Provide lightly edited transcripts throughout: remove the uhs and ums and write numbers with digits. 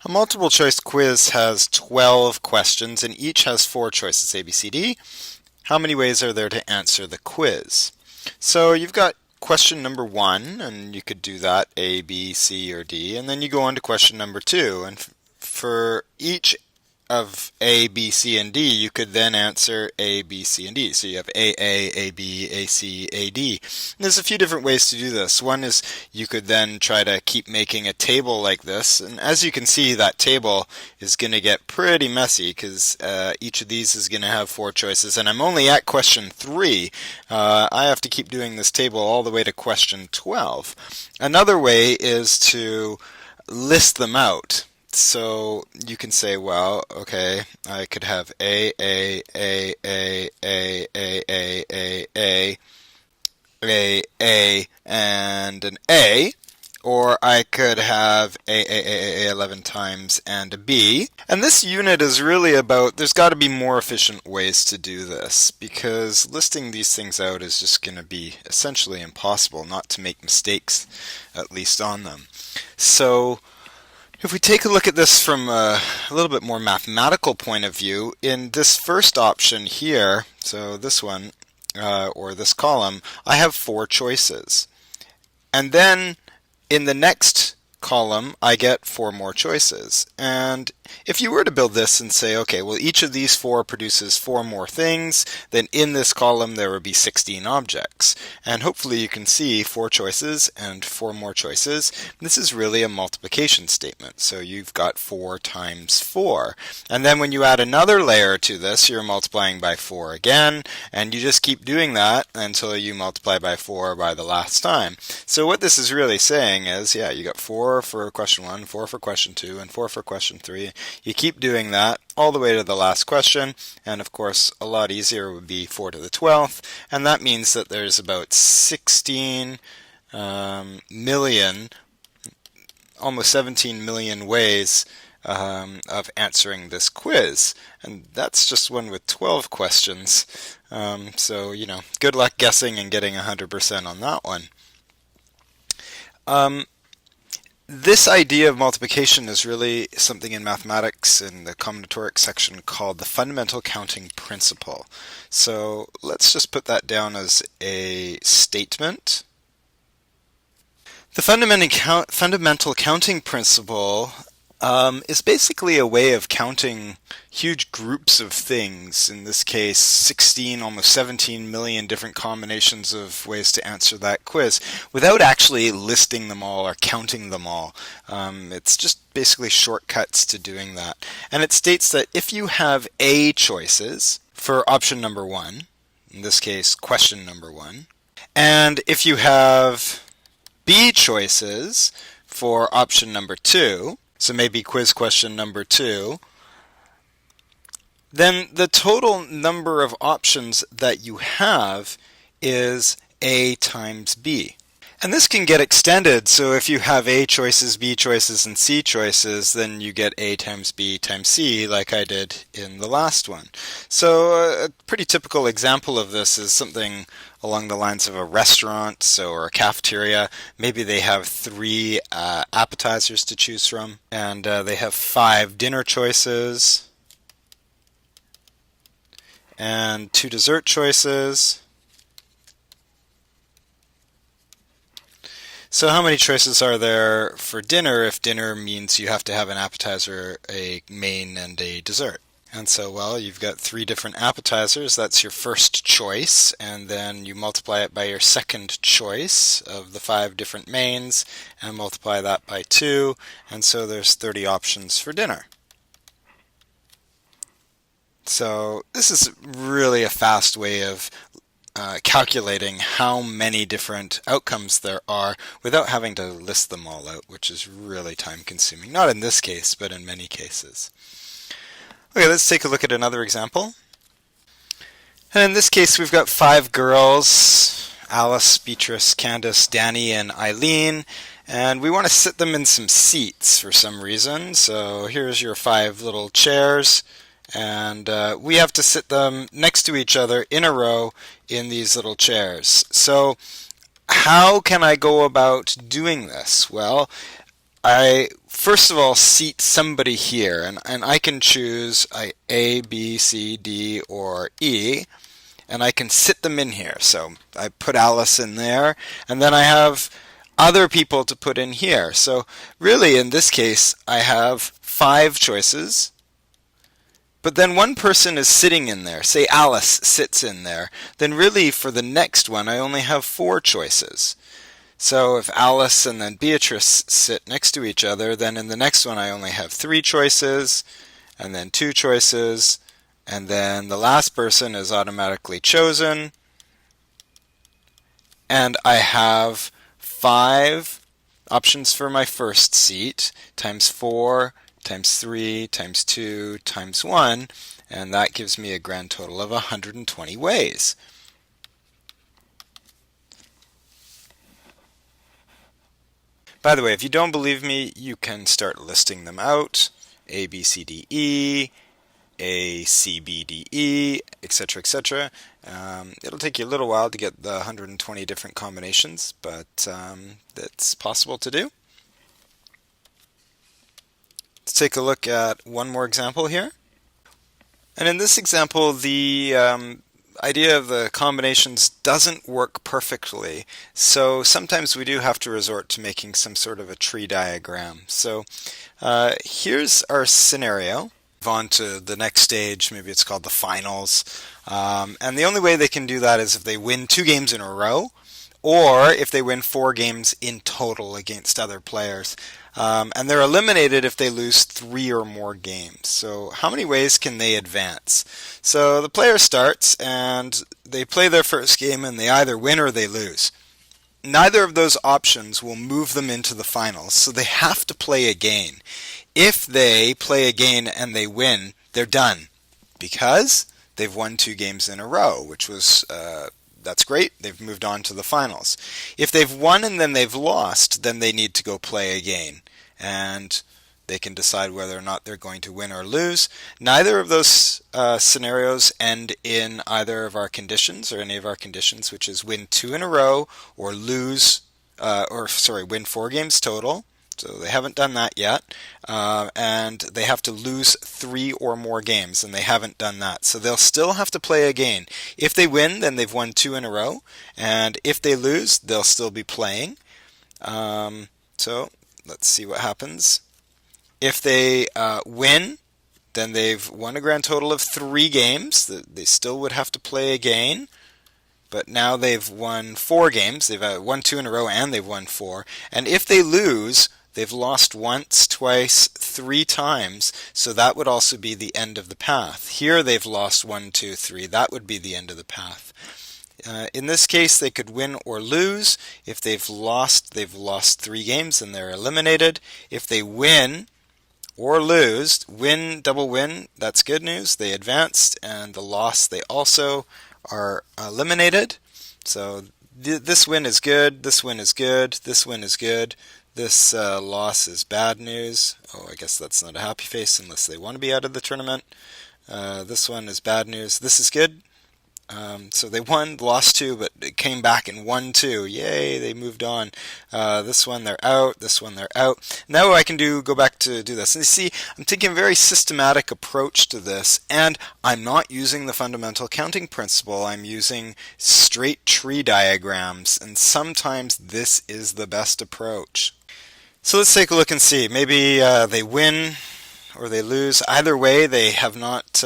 A multiple choice quiz has 12 questions and each has 4 choices, A, B, C, D. How many ways are there to answer the quiz? So you've got question number 1, and you could do that A, B, C, or D, and then you go on to question number 2, and for each of A, B, C, and D, you could then answer A, B, C, and D. So you have A, B, A, C, A, D. And there's a few different ways to do this. One is you could then try to keep making a table like this. And as you can see, that table is going to get pretty messy because each of these is going to have 4 choices. And I'm only at question 3. I have to keep doing this table all the way to question 12. Another way is to list them out. So you can say, well, okay, I could have A, and an A, or I could have A 11 times and a B. And this unit is really about, there's got to be more efficient ways to do this, because listing these things out is just going to be essentially impossible not to make mistakes, at least on them. So if we take a look at this from a little bit more mathematical point of view, in this first option here, so this one, or this column, I have 4 choices. And then in the next column, I get 4 more choices. And if you were to build this and say, okay, well, each of these 4 produces 4 more things, then in this column there would be 16 objects. And hopefully you can see 4 choices and 4 more choices. This is really a multiplication statement. So you've got 4 times 4. And then when you add another layer to this, you're multiplying by 4 again, and you just keep doing that until you multiply by 4 by the last time. So what this is really saying is, yeah, you got 4 for question 1, 4 for question 2, and 4 for question 3. You keep doing that all the way to the last question, and of course a lot easier would be 4 to the 12th, and that means that there's about 16 million, almost 17 million ways of answering this quiz, and that's just one with 12 questions. So, good luck guessing and getting 100% on that one. This idea of multiplication is really something in mathematics in the combinatorics section called the fundamental counting principle. So let's just put that down as a statement. The fundamental counting principle is basically a way of counting huge groups of things, in this case 16, almost 17 million different combinations of ways to answer that quiz, without actually listing them all or counting them all. It's just basically shortcuts to doing that. And it states that if you have A choices for option number 1, in this case question number 1, and if you have B choices for option number 2, so maybe quiz question number 2, then the total number of options that you have is A times B. And this can get extended, so if you have A choices, B choices, and C choices, then you get A times B times C, like I did in the last one. So a pretty typical example of this is something along the lines of a restaurant, or a cafeteria. Maybe they have 3 appetizers to choose from, and they have 5 dinner choices, and 2 dessert choices. So how many choices are there for dinner if dinner means you have to have an appetizer, a main, and a dessert? And so, well, you've got 3 different appetizers. That's your first choice, and then you multiply it by your second choice of the 5 different mains, and multiply that by 2, and so there's 30 options for dinner. So this is really a fast way of calculating how many different outcomes there are without having to list them all out, which is really time consuming. Not in this case, but in many cases. Okay, let's take a look at another example. And in this case, we've got 5 girls, Alice, Beatrice, Candace, Danny, and Eileen, and we want to sit them in some seats for some reason. So here's your 5 little chairs, and we have to sit them next to each other in a row in these little chairs. So how can I go about doing this? Well, I first of all seat somebody here, and I can choose A, B, C, D, or E, and I can sit them in here. So I put Alice in there, and then I have other people to put in here. So really, in this case, I have 5 choices, but then one person is sitting in there. Say Alice sits in there. Then really, for the next one, I only have 4 choices. So if Alice and then Beatrice sit next to each other, then in the next one I only have 3 choices, and then 2 choices, and then the last person is automatically chosen, and I have 5 options for my first seat, times 4, times 3, times 2, times 1, and that gives me a grand total of 120 ways. By the way, if you don't believe me, you can start listing them out. A, B, C, D, E, A, C, B, D, E, etc., etc. It'll take you a little while to get the 120 different combinations, but it's possible to do. Let's take a look at one more example here. And in this example, the idea of the combinations doesn't work perfectly, so sometimes we do have to resort to making some sort of a tree diagram. So here's our scenario. Move on to the next stage, maybe it's called the finals, and the only way they can do that is if they win 2 games in a row, or if they win 4 games in total against other players. And they're eliminated if they lose 3 or more games. So how many ways can they advance? So the player starts and they play their first game and they either win or they lose. Neither of those options will move them into the finals, so they have to play again. If they play again and they win, they're done because they've won 2 games in a row, which was that's great. They've moved on to the finals. If they've won and then they've lost, then they need to go play again. And they can decide whether or not they're going to win or lose. Neither of those scenarios end in either of our conditions or any of our conditions, which is win 2 in a row or win 4 games total. So they haven't done that yet, and they have to lose 3 or more games, and they haven't done that. So they'll still have to play again. If they win, then they've won 2 in a row, and if they lose, they'll still be playing. So let's see what happens. If they win, then they've won a grand total of 3 games. They still would have to play again. But now they've won 4 games. They've won 2 in a row and they've won 4. And if they lose, they've lost once, twice, 3 times. So that would also be the end of the path. Here they've lost 1, 2, 3. That would be the end of the path. In this case, they could win or lose. If they've lost 3 games and they're eliminated. If they win or lose, double win, that's good news. They advanced, and the loss, they also are eliminated. So this win is good, this win is good, this win is good, this loss is bad news. Oh, I guess that's not a happy face unless they want to be out of the tournament. This one is bad news. This is good. So they won, lost 2, but it came back and won 2. Yay, they moved on. This one they're out, this one they're out. Now I can go back to do this. And you see, I'm taking a very systematic approach to this, and I'm not using the fundamental counting principle. I'm using straight tree diagrams, and sometimes this is the best approach. So let's take a look and see. Maybe they win or they lose. Either way, they have not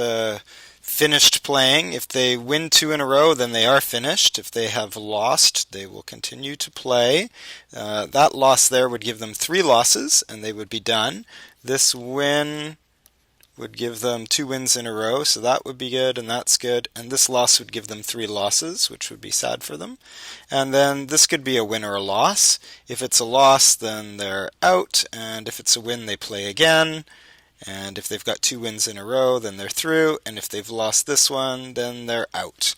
finished playing. If they win 2 in a row, then they are finished. If they have lost, they will continue to play. That loss there would give them 3 losses, and they would be done. This win would give them 2 wins in a row, so that would be good, and that's good. And this loss would give them 3 losses, which would be sad for them. And then this could be a win or a loss. If it's a loss, then they're out, and if it's a win, they play again. And if they've got 2 wins in a row, then they're through. And if they've lost this one, then they're out.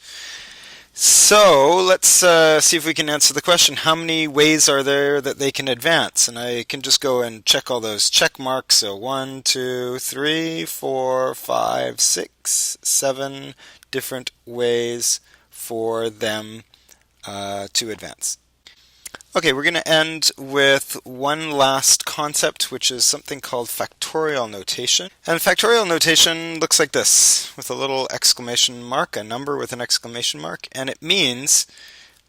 So let's see if we can answer the question, how many ways are there that they can advance? And I can just go and check all those check marks. So 1, 2, 3, 4, 5, 6, 7 different ways for them to advance. Okay, we're going to end with one last concept, which is something called factorial notation. And factorial notation looks like this, with a little exclamation mark, a number with an exclamation mark, and it means,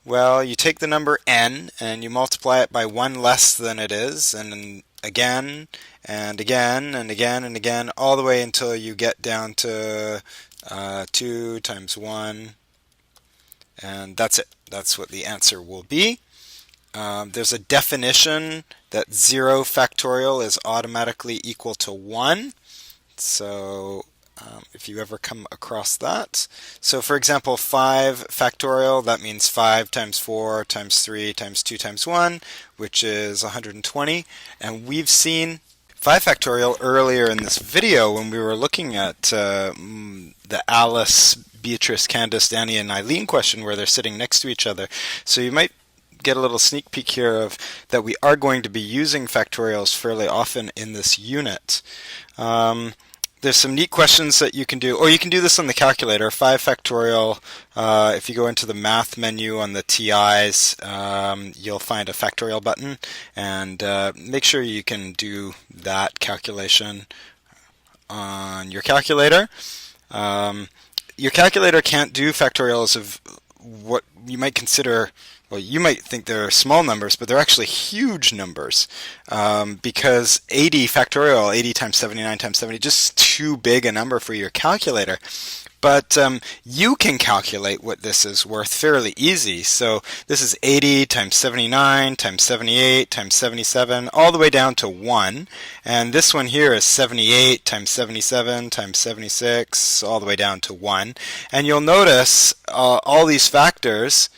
well, you take the number n and you multiply it by one less than it is, and then again, and again, and again, and again, all the way until you get down to 2 times 1, and that's it. That's what the answer will be. There's a definition that 0 factorial is automatically equal to 1. So if you ever come across that. So for example, 5 factorial, that means 5 times 4 times 3 times 2 times 1, which is 120. And we've seen 5 factorial earlier in this video when we were looking at the Alice, Beatrice, Candace, Danny, and Eileen question where they're sitting next to each other. So you might get a little sneak peek here of that we are going to be using factorials fairly often in this unit. There's some neat questions that you can do, or you can do this on the calculator. 5 factorial, if you go into the math menu on the TIs, you'll find a factorial button, and make sure you can do that calculation on your calculator. Your calculator can't do factorials of what you might consider, well, you might think they're small numbers, but they're actually huge numbers, because 80 factorial, 80 times 79 times 70, just too big a number for your calculator. But you can calculate what this is worth fairly easy. So this is 80 times 79 times 78 times 77, all the way down to 1. And this one here is 78 times 77 times 76, all the way down to 1. And you'll notice all these factors,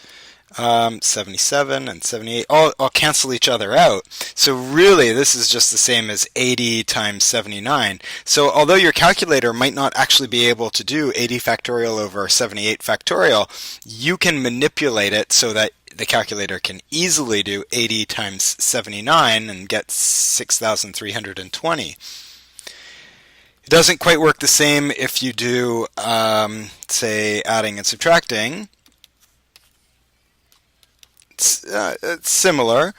77 and 78, all cancel each other out. So really, this is just the same as 80 times 79. So although your calculator might not actually be able to do 80 factorial over 78 factorial, you can manipulate it so that the calculator can easily do 80 times 79 and get 6,320. It doesn't quite work the same if you do, say, adding and subtracting. It's similar.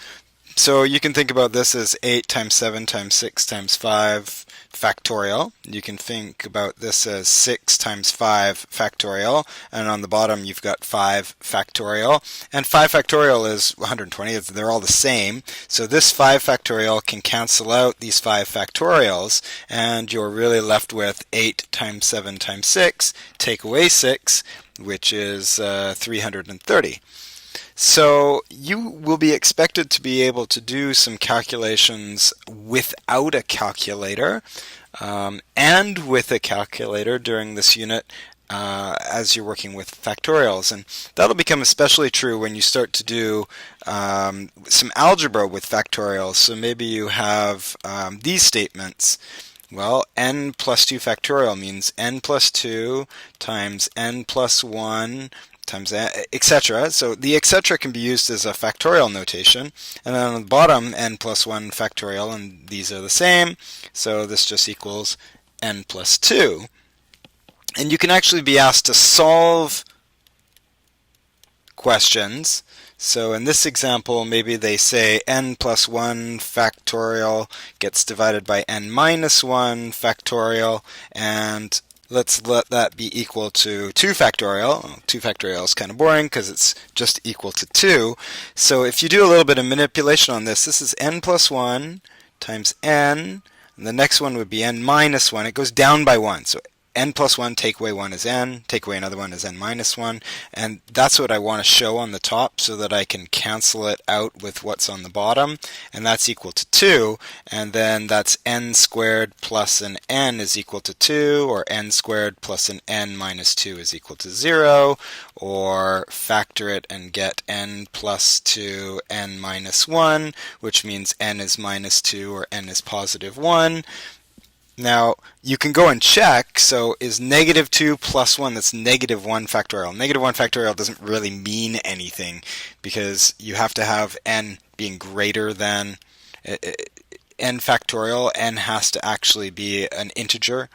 So you can think about this as 8 times 7 times 6 times 5 factorial. You can think about this as 6 times 5 factorial. And on the bottom you've got 5 factorial. And 5 factorial is 120. They're all the same. So this 5 factorial can cancel out these 5 factorials. And you're really left with 8 times 7 times 6. Take away 6, which is 330. So you will be expected to be able to do some calculations without a calculator and with a calculator during this unit as you're working with factorials. And that'll become especially true when you start to do some algebra with factorials. So maybe you have these statements. Well, n plus 2 factorial means n plus 2 times n plus 1 times etc. So the etc. can be used as a factorial notation. And then on the bottom, n plus 1 factorial, and these are the same. So this just equals n plus 2. And you can actually be asked to solve questions. So in this example, maybe they say n plus 1 factorial gets divided by n minus 1 factorial, and let's let that be equal to 2 factorial. 2 factorial is kind of boring because it's just equal to 2. So if you do a little bit of manipulation on this, this is n plus 1 times n, and the next one would be n minus 1. It goes down by 1. So n plus 1, take away 1 is n, take away another one is n minus 1, and that's what I want to show on the top so that I can cancel it out with what's on the bottom, and that's equal to 2, and then that's n squared plus an n is equal to 2, or n squared plus an n minus 2 is equal to 0, or factor it and get n plus 2 n minus 1, which means n is minus 2 or n is positive 1. Now, you can go and check, so is negative 2 plus 1, that's negative 1 factorial. Negative 1 factorial doesn't really mean anything because you have to have n being greater than n factorial. N has to actually be an integer.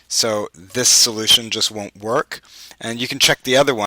So this solution just won't work. And you can check the other one.